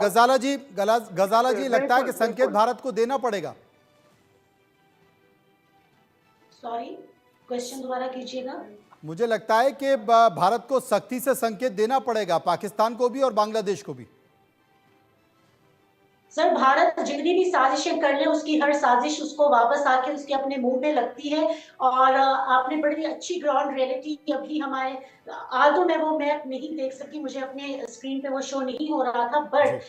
गजाला जी लगता है कि संकेत भारत को देना पड़ेगा। सॉरी, क्वेश्चन दोबारा कीजिएगा। मुझे लगता है कि भारत को सख्ती से संकेत देना पड़ेगा, पाकिस्तान को भी और बांग्लादेश को भी। सर, भारत जितनी भी साजिशें कर ले, उसकी हर साजिश उसको वापस आके उसके अपने मुंह पे लगती है। और आपने बड़ी अच्छी ग्राउंड रियलिटी अभी हमारे, आज तो मैं वो मैप नहीं देख सकी, मुझे अपने स्क्रीन पे वो शो नहीं हो रहा था, बट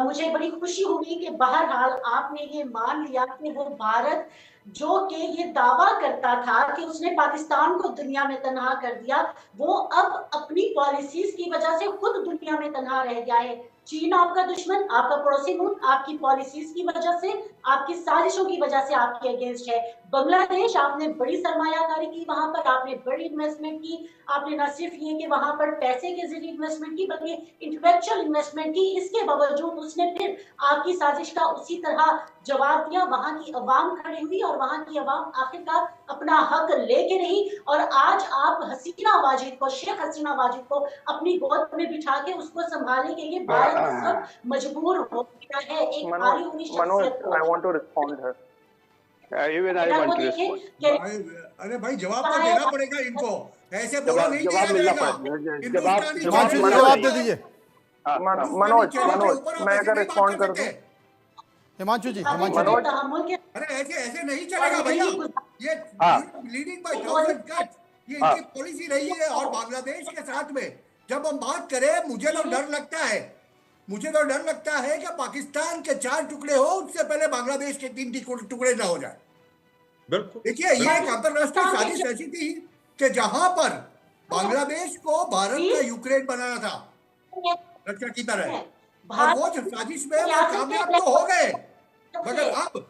मुझे बड़ी खुशी हुई कि बहरहाल आपने ये मान लिया कि वो भारत जो कि ये दावा करता था कि उसने पाकिस्तान को दुनिया में तनहा कर दिया, वो अब अपनी पॉलिसीज की वजह से खुद दुनिया में तनहा रह गया है। चीन आपका दुश्मन, आपका पड़ोसी मुल्क, आपकी पॉलिसीज की वजह से, आपकी साजिशों की वजह से आपके अगेंस्ट है। बांग्लादेश, आपने बड़ी सरमायाकारी की वहां पर, आपने बड़ी इन्वेस्टमेंट की। आपने न सिर्फ ये कि वहां पर पैसे के जरिए इन्वेस्टमेंट की, बल्कि इंटेलेक्चुअल इन्वेस्टमेंट की। इसके बावजूद उसने फिर आपकी साजिश का उसी तरह जवाब दिया। वहां की अवाम खड़ी हुई और वहां की अवाम आखिरकार अपना हक लेके रही। और आज आप हसीना वाजिद को, शेख हसीना वाजिद को अपनी गोद में बिठा के उसको संभालने के लिए भारत इस वक्त मजबूर हो गया है एक हारी हुई शख्सियत को। I want to respond her. Even I want to respond. अरे भाई, जवाब तो देना पड़ेगा इनको, ऐसे बोलो नहीं दिया जाएगा। जवाब दे दीजिए। मनोज, मैं अगर रिस्पॉन्ड कर दूं। हिमांशु जी, अरे ऐसे नहीं चलेगा भैया, ये लीडिंग बाय थाउजेंड कट, ये इनकी पॉलिसी रही है। और बांग्लादेश के साथ में जब हम बात करें, मुझे तो डर लगता है कि पाकिस्तान के 4 टुकड़े हो, उससे पहले बांग्लादेश के 3 टुकड़े ना हो जाए। बिल्कुल देखिए, ये एक अंतरराष्ट्रीय साजिश ऐसी थी कि जहां पर बांग्लादेश को भारत का यूक्रेन बनाना था रक्षा की तरह, और वो साजिश में वो कामयाब तो हो गए, मगर अब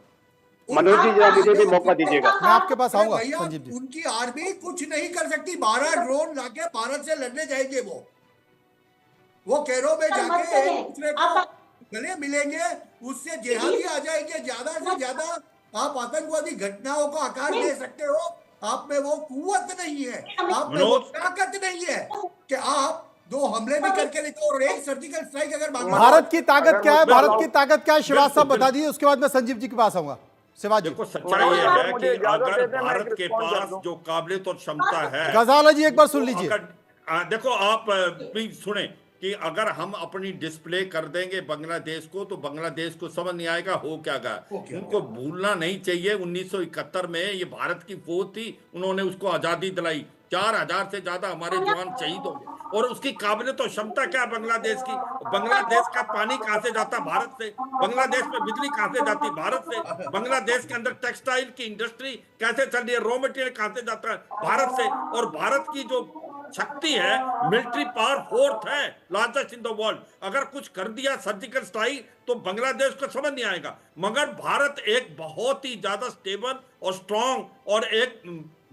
मनोज जी जरा मुझे भी मौका दीजिएगा। मैं आपके पास आऊंगा संजीव जी। उनकी आर्मी कुछ नहीं कर सकती। 12 ड्रोन लाके भारत से लड़ने जाएंगे वो कैरो में जाके एक दूसरे को गले मिलेंगे, उससे जिहादी आ जाएंगे। ज्यादा से ज्यादा आप आतंकवादी घटनाओं को आकार दे सकते हो, आप में वो कुव्वत नहीं है, आप में वो ताकत नहीं है कि आप 2 हमले भी करके लेते और एक सर्जिकल स्ट्राइक अगर भारत की ताकत क्या है, भारत की ताकत क्या है, शिवाज साहब बता दीजिए, उसके बाद मैं संजीव जी के पास आऊंगा। शिवाज जी, देखो सच्चाई ये है कि अगर भारत के पास जो काबिलियत और क्षमता है, गजाला जी एक बार सुन लीजिए। देखो आप प्लीज सुने कि अगर हम अपनी डिस्प्ले कर देंगे बांग्लादेश को, तो बांग्लादेश को समझ नहीं आएगा हो क्या गया। उनको भूलना नहीं चाहिए 1971 में ये भारत की फौज थी, उन्होंने उसको आजादी दिलाई। 4000 से ज्यादा हमारे जवान शहीद हो गए। और उसकी काबिलियत और क्षमता क्या है बांग्लादेश की? बांग्लादेश का पानी कहां से जाता? भारत से। बांग्लादेश में बिजली कहां से जाती? भारत से। बांग्लादेश के अंदर टेक्सटाइल की इंडस्ट्री कैसे चल रही है? रॉ मटेरियल कहां से जाता है? भारत से। और भारत की जो शक्ति है, मिलिट्री पावर फोर्थ है, लार्जेस्ट इन द वर्ल्ड। अगर कुछ कर दिया सर्जिकल स्ट्राइक तो बांग्लादेश को समझ नहीं आएगा। मगर भारत एक बहुत ही ज्यादा स्टेबल और स्ट्रांग और एक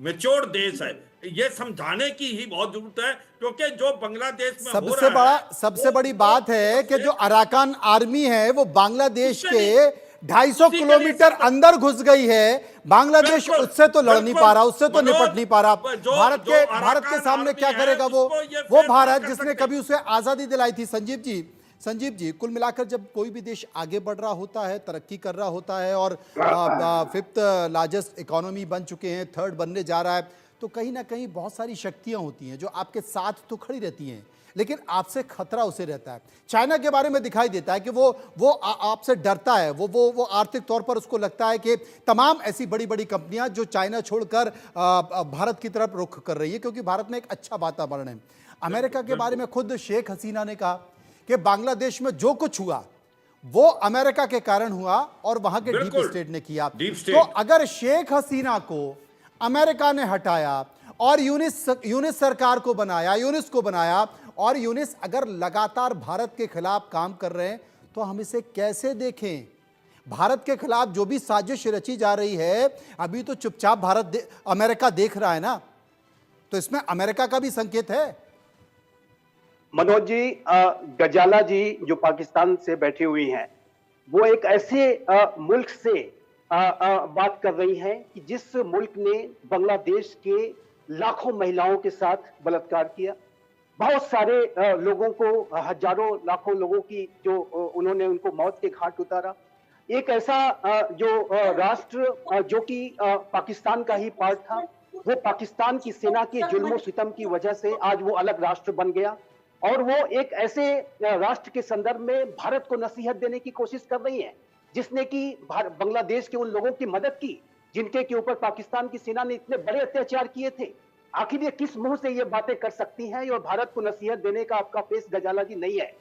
मैच्योर देश है, ये समझाने की ही बहुत जरूरत है। क्योंकि जो बांग्लादेश में सबसे बड़ी बात है कि जो अराकान आर्मी है वो बांग्लादेश के 250 किलोमीटर अंदर घुस गई है। बांग्लादेश उससे तो लड़ नहीं पा रहा, उससे तो निपट नहीं पा रहा। भारत के सामने क्या करेगा वो भारत जिसने कभी उसे आजादी दिलाई थी। संजीव जी, कुल मिलाकर जब कोई भी देश आगे बढ़ रहा होता है, तरक्की कर रहा होता है और 5th लार्जेस्ट इकोनॉमी बन चुके हैं, 3rd बनने जा रहा है, तो कहीं ना कहीं बहुत सारी शक्तियां होती हैं जो आपके साथ तो खड़ी रहती हैं, लेकिन आपसे खतरा उसे रहता है। चाइना के बारे में दिखाई देता है कि वो आपसे डरता है, वो आर्थिक तौर पर उसको लगता है कि तमाम ऐसी बड़ी बड़ी कंपनियां जो चाइना छोड़कर भारत की तरफ रुख कर रही है, क्योंकि भारत में एक अच्छा वातावरण है। अमेरिका के बारे में खुद शेख हसीना ने कहा कि बांग्लादेश में जो कुछ हुआ वो अमेरिका के कारण हुआ और वहां के डीप स्टेट ने किया। तो अगर शेख हसीना को अमेरिका ने हटाया और यूनिस सरकार को बनाया, यूनिस को बनाया, और यूनिस अगर लगातार भारत के खिलाफ काम कर रहे हैं, तो हम इसे कैसे देखें? भारत के खिलाफ जो भी साजिश रची जा रही है, अभी तो चुपचाप अमेरिका देख रहा है ना, तो इसमें अमेरिका का भी संकेत है। मनोज जी, गजाला जी जो पाकिस्तान से बैठी हुई हैं, वो एक ऐसे मुल्क से बात कर रही हैं कि जिस मुल्क ने बांग्लादेश के लाखों महिलाओं के साथ बलात्कार किया, बहुत सारे लोगों को, हजारों लाखों लोगों की जो उन्होंने उनको मौत के घाट उतारा। एक ऐसा जो राष्ट्र जो कि पाकिस्तान का ही पार्ट था, वो पाकिस्तान की सेना के जुल्म सितम की वजह से आज वो अलग राष्ट्र बन गया, और वो एक ऐसे राष्ट्र के संदर्भ में भारत को नसीहत देने की कोशिश कर रही है जिसने कि बांग्लादेश के उन लोगों की मदद की जिनके के ऊपर पाकिस्तान की सेना ने इतने बड़े अत्याचार किए थे। आखिर ये किस मुंह से ये बातें कर सकती हैं, और भारत को नसीहत देने का आपका फेस गजाला जी नहीं है।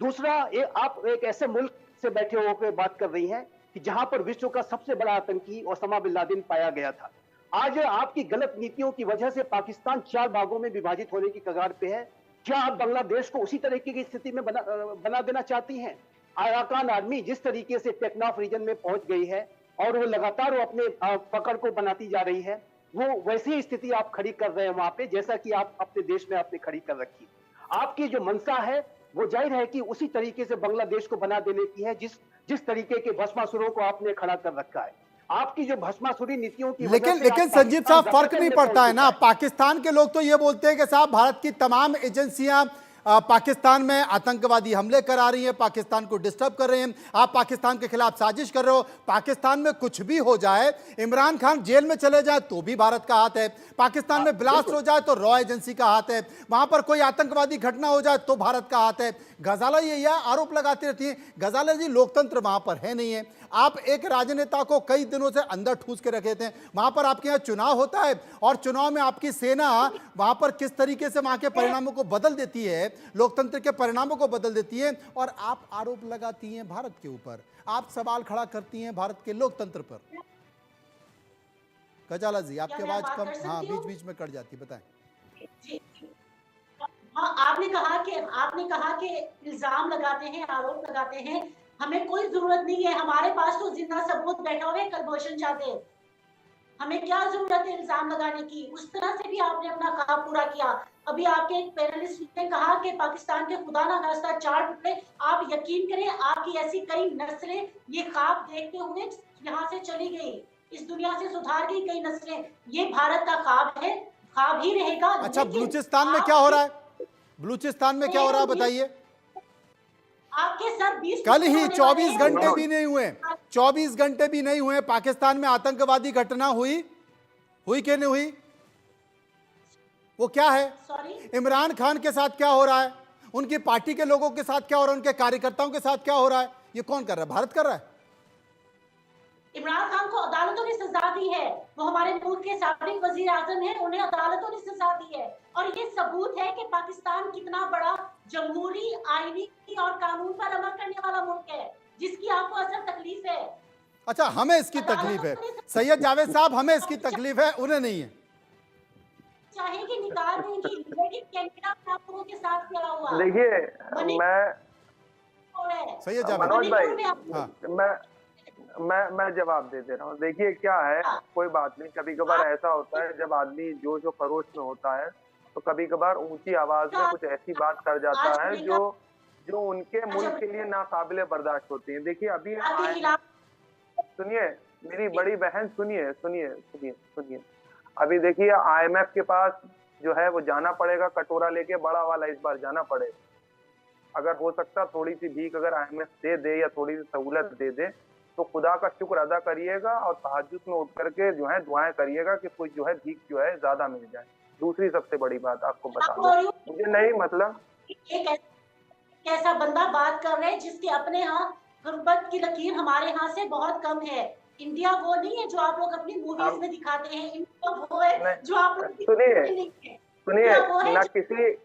दूसरा, आप एक ऐसे मुल्क से बैठे होकर बात कर रही हैं कि जहां पर विश्व का सबसे बड़ा आतंकी ओसामा बिन लादेन पाया गया था। आज आपकी गलत नीतियों की वजह से पाकिस्तान 4 भागों में विभाजित होने की कगार पे है। क्या आप बांग्लादेश को उसी तरीके की स्थिति में बना देना चाहती हैं? अराकान आर्मी जिस तरीके से टेक्नाफ रीजन में पहुंच गई है और वो लगातार वो अपने पकड़ को बनाती जा रही है, वो वैसी ही स्थिति आप खड़ी कर रहे हैं वहां पे जैसा कि आप अपने देश में आपने खड़ी कर रखी। आपकी जो मंशा है वो जाहिर है कि उसी तरीके से बांग्लादेश को बना देने की है जिस तरीके के भस्मासुरों को आपने खड़ा कर रखा है। आपकी जो भस्मासुरी नीतियों की लेकिन संजीव साहब, फर्क नहीं पड़ता है ना। पाकिस्तान के लोग तो ये बोलते हैं कि साहब भारत की तमाम एजेंसियां पाकिस्तान में आतंकवादी हमले करा रही हैं, पाकिस्तान को डिस्टर्ब कर रहे हैं, आप पाकिस्तान के खिलाफ साजिश कर रहे हो। पाकिस्तान में कुछ भी हो जाए, इमरान खान जेल में चले जाए तो भी भारत का हाथ है, पाकिस्तान में ब्लास्ट हो जाए तो रॉ एजेंसी का हाथ है, वहां पर कोई आतंकवादी घटना हो जाए तो भारत का हाथ है। गजाला ये आरोप लगाती रहती है। गजाला जी, लोकतंत्र वहां पर है नहीं है। आप एक राजनेता को कई दिनों से अंदर ठूस के रखे थे। वहां पर आपके यहाँ चुनाव होता है और चुनाव में आपकी सेना वहां पर किस तरीके से वहां के परिणामों को बदल देती है, लोकतंत्र के परिणामों को बदल देती है, और आप आरोप लगाती हैं भारत के ऊपर, आप सवाल खड़ा करती हैं भारत के लोकतंत्र पर। गजाला जी, आपकी आवाज कम, हाँ, बीच बीच में कट जाती है, बताएं। हाँ, आपने कहा कि इल्जाम लगाते हैं, आरोप लगाते हैं। हमें कोई जरूरत नहीं है, हमारे पास तो जिंदा सबूत बैठा हुआ है कलभूषण जाधव। हमें क्या जरूरत है इल्जाम लगाने की? उस तरह से भी आपने अपना काम पूरा किया। अभी आपके एक पैनलिस्ट ने कहा कि पाकिस्तान के खुदा ना खास्ता 4 टुकड़े। आप यकीन करें, आपकी ऐसी कई नस्लें ये ख्वाब देखते हुए यहाँ से चली गई, इस दुनिया से सुधार गई कई नस्लें। ये भारत का ख्वाब है, ख्वाब ही रहेगा। अच्छा, बलूचिस्तान में क्या हो रहा है? बलूचिस्तान में क्या हो रहा है बताइए। आपके सर 20 कल ही 24 घंटे भी नहीं हुए, 24 घंटे भी नहीं हुए, पाकिस्तान में आतंकवादी घटना हुई कि नहीं हुई? वो क्या है? इमरान खान के साथ क्या हो रहा है, उनकी पार्टी के लोगों के साथ क्या हो रहा है, उनके कार्यकर्ताओं के साथ क्या हो रहा है, ये कौन कर रहा है? भारत कर रहा है। इमरान खान को अदालतों ने सजा दी है, वो हमारे मुल्क के साबिक वजीर आजम है, उन्हें अदालतों ने सजा दी है। और ये सबूत है कि पाकिस्तान कितना बड़ा जमहूरी, आईनी और कानून पर अमल करने वाला मुल्क है, जिसकी आपको असल तकलीफ है। अच्छा, हमें इसकी तकलीफ है सैयद जावेद साहब, हमें इसकी तकलीफ है, उन्हें नहीं है। चाहेगी निकाल देंगी, लेकिन कैनेडा में आप लोगों के साथ क्या हुआ? देखिए, सैयद जावेद, मनोज भाई, हाँ, मैं जवाब दे रहा हूँ। देखिए क्या है, कोई बात नहीं, कभी कभार ऐसा होता है जब आदमी जोश और खरोश में होता है तो कभी कभार ऊंची आवाज में कुछ ऐसी बात कर जाता है जो उनके मुल्क के लिए नाकाबिले बर्दाश्त होती है। देखिए अभी सुनिए मेरी बड़ी बहन, सुनिए अभी देखिए IMF के पास जो है वो जाना पड़ेगा, कटोरा लेके बड़ा वाला इस बार जाना पड़ेगा। अगर हो सकता थोड़ी सी भीख अगर IMF दे दे या थोड़ी सी सहूलत दे दे तो खुदा का शुक्र अदा करिएगा और तहज्जुद में उठ करके जो है दुआएं करिएगा कि कुछ जो है भीख जो है ज्यादा मिल जाए। दूसरी सबसे बड़ी बात आपको बता दूं, मुझे नहीं मतलब एक ऐसा बंदा बात कर रहे हैं जिसके अपने यहाँ गुर्बत की लकीर हमारे यहाँ से बहुत कम है। इंडिया वो नहीं है जो आप लोग अपनी मूवीज में दिखाते हैं, इंडिया वो है जो आप लोग सुनिए ना किसी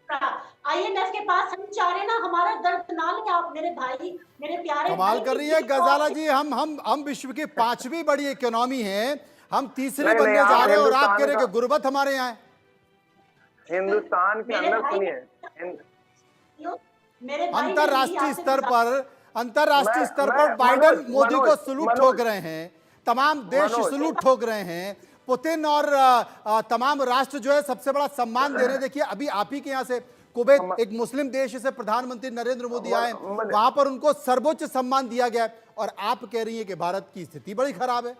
IMF के पास हम चाह रहे ना हमारा दर्द ना लें आप, मेरे भाई, मेरे प्यारे। कमाल कर रही है गजाला जी, हम विश्व की 5वीं बड़ी इकोनॉमी है, हम तीसरी बनने जा रहे हैं और आप कह रहे हैं कि गुर्बत हमारे यहाँ है। हिंदुस्तान के अंदर सुनिए, अंतरराष्ट्रीय स्तर पर बाइडेन मोदी को सलूट ठोक रहे हैं, तमाम देश सलूट ठोक रहे हैं, पुतिन और तमाम राष्ट्र जो है सबसे बड़ा सम्मान दे रहे हैं। देखिए अभी आप ही के यहाँ से कुवैत, एक मुस्लिम देश से प्रधानमंत्री नरेंद्र मोदी आए, वहां पर उनको सर्वोच्च सम्मान दिया गया, और आप कह रही है कि भारत की स्थिति बड़ी खराब है।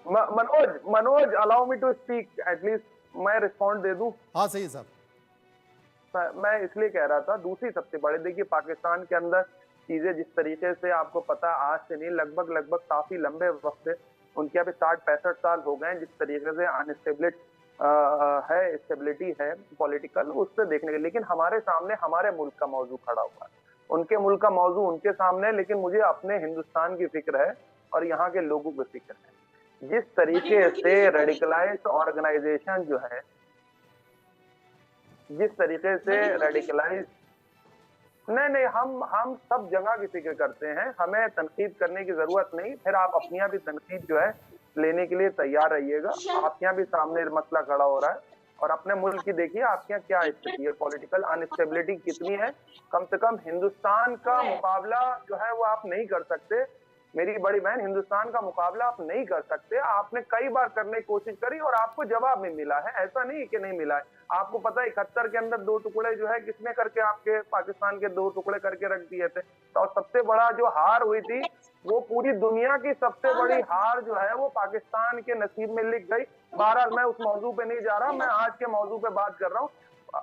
Manoj allow me to speak at least, मैं रिस्पॉन्ड दे दूं। हाँ सही है साहब। मैं इसलिए कह रहा था, दूसरी सबसे बड़ी, देखिए पाकिस्तान के अंदर चीजें जिस तरीके से आपको पता, आज से नहीं लगभग काफी लंबे वक्त से, उनके अभी 60-65 साल हो गए हैं, जिस तरीके से स्टेबिलिटी है पॉलिटिकल, उससे देखने के। लेकिन हमारे सामने हमारे मुल्क का मौजू खड़ा हुआ है, उनके मुल्क का मौजू उनके सामने, लेकिन मुझे अपने हिंदुस्तान की फिक्र है और यहाँ के लोगों की फिक्र है। जिस तरीके से रेडिकलाइज्ड ऑर्गेनाइजेशन जो है, जिस तरीके से रेडिकलाइज, नहीं, हम सब जगह की फिक्र करते हैं, हमें तनकीद करने की जरूरत नहीं। फिर आप अपनी यहाँ भी तनकीद जो है लेने के लिए तैयार रहिएगा। आपके यहाँ भी सामने मसला खड़ा हो रहा है, और अपने मुल्क की देखिए आपके यहाँ क्या स्थिति है, पॉलिटिकल अनस्टेबिलिटी कितनी है। कम से कम हिंदुस्तान का मुकाबला जो है वो आप नहीं कर सकते, मेरी बड़ी बहन, हिंदुस्तान का मुकाबला आप नहीं कर सकते। आपने कई बार करने की कोशिश करी और आपको जवाब नहीं मिला है, ऐसा नहीं कि नहीं मिला है। आपको पता है 71 के अंदर 2 टुकड़े जो है किसने करके आपके पाकिस्तान के 2 टुकड़े करके रख दिए थे। तो सबसे बड़ा जो हार हुई थी, वो पूरी दुनिया की सबसे बड़ी हार जो है वो पाकिस्तान के नसीब में लिख गई। बहरहाल मैं उस मौजू पे नहीं जा रहा, मैं आज के मौजू पे बात कर रहा हूँ।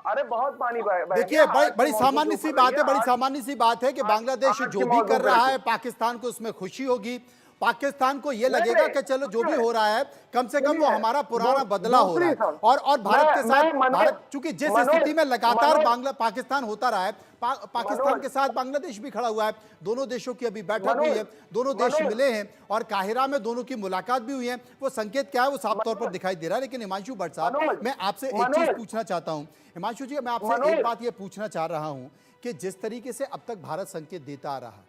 अरे बहुत पानी देखिए, बड़ी सामान्य सी बात है, बड़ी सामान्य सी बात है कि बांग्लादेश जो भी कर रहा है, पाकिस्तान को उसमें खुशी होगी। पाकिस्तान को ये लगेगा कि चलो जो भी हो रहा है, कम से कम वो हमारा पुराना बदला हो रहा है। और भारत के साथ, भारत चूंकि जिस स्थिति में लगातार पाकिस्तान होता रहा है, पाकिस्तान के साथ बांग्लादेश भी खड़ा हुआ है। दोनों देशों की अभी बैठक हुई है, दोनों देश मिले हैं और काहिरा में दोनों की मुलाकात भी हुई है। वो संकेत क्या है वो साफ तौर पर दिखाई दे रहा है। लेकिन हिमांशु भट्ट साहब, मैं आपसे एक चीज पूछना चाहता हूं। हिमांशु जी, मैं आपसे एक बात ये पूछना चाह रहा हूं कि जिस तरीके से अब तक भारत संकेत देता आ रहा है,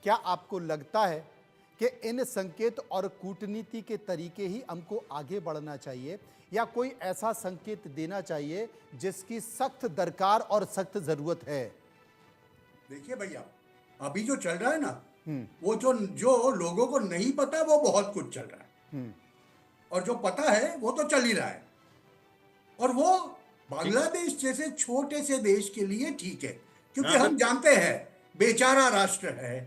क्या आपको लगता है कि इन संकेत और कूटनीति के तरीके ही हमको आगे बढ़ना चाहिए, या कोई ऐसा संकेत देना चाहिए जिसकी सख्त दरकार और सख्त जरूरत है? देखिए भैया, अभी जो चल रहा है ना, वो जो लोगों को नहीं पता वो बहुत कुछ चल रहा है, और जो पता है वो तो चल ही रहा है। और वो बांग्लादेश जैसे छोटे से देश के लिए ठीक है, क्योंकि हम जानते हैं बेचारा राष्ट्र है,